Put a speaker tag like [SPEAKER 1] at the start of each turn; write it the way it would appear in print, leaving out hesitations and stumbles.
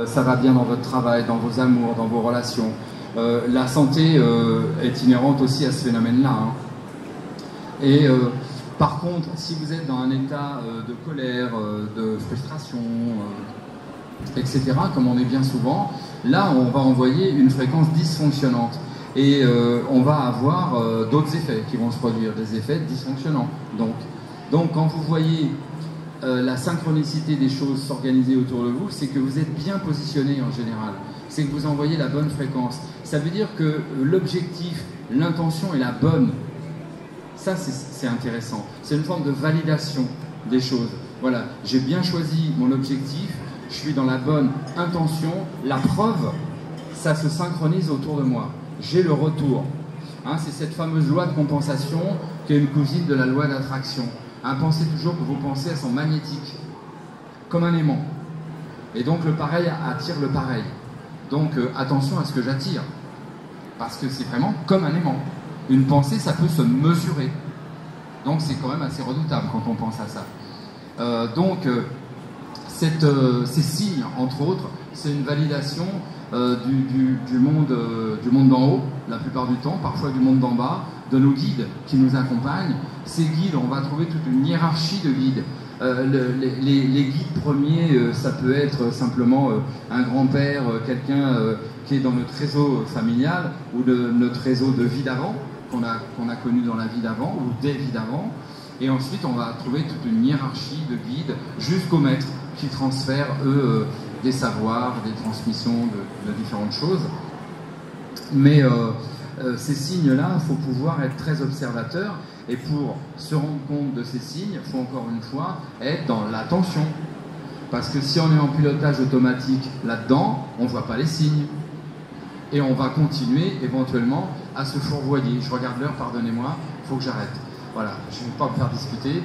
[SPEAKER 1] Ça va bien dans votre travail, dans vos amours, dans vos relations. La santé est inhérente aussi à ce phénomène-là. Hein. Et par contre, si vous êtes dans un état de colère, de frustration, etc., comme on est bien souvent, là on va envoyer une fréquence dysfonctionnante. Et on va avoir d'autres effets qui vont se produire, des effets dysfonctionnants. Donc quand vous voyez la synchronicité des choses s'organiser autour de vous, c'est que vous êtes bien positionné en général. C'est que vous envoyez la bonne fréquence. Ça veut dire que l'objectif, l'intention est la bonne. Ça, c'est intéressant. C'est une forme de validation des choses. Voilà, j'ai bien choisi mon objectif, je suis dans la bonne intention. La preuve, ça se synchronise autour de moi. J'ai le retour. Hein, c'est cette fameuse loi de compensation qui est une cousine de la loi d'attraction. Hein, pensez toujours que vos pensées, elles sont magnétiques, comme un aimant. Et donc le pareil attire le pareil. Donc attention à ce que j'attire, parce que c'est vraiment comme un aimant. Une pensée, ça peut se mesurer. Donc c'est quand même assez redoutable quand on pense à ça. Ces signes, entre autres, c'est une validation du monde d'en haut, la plupart du temps, parfois du monde d'en bas, de nos guides qui nous accompagnent. Ces guides, on va trouver toute une hiérarchie de guides. Les guides premiers, ça peut être simplement un grand-père, quelqu'un qui est dans notre réseau familial ou notre réseau de vie d'avant, qu'on a connu dans la vie d'avant ou des vies d'avant. Et ensuite, on va trouver toute une hiérarchie de guides jusqu'aux maîtres qui transfèrent, eux, des savoirs, des transmissions de différentes choses. Mais ces signes-là, il faut pouvoir être très observateur. Et pour se rendre compte de ces signes, il faut encore une fois être dans l'attention. Parce que si on est en pilotage automatique là-dedans, on ne voit pas les signes. Et on va continuer éventuellement à se fourvoyer. Je regarde l'heure, pardonnez-moi, il faut que j'arrête. Voilà, je ne vais pas me faire discuter.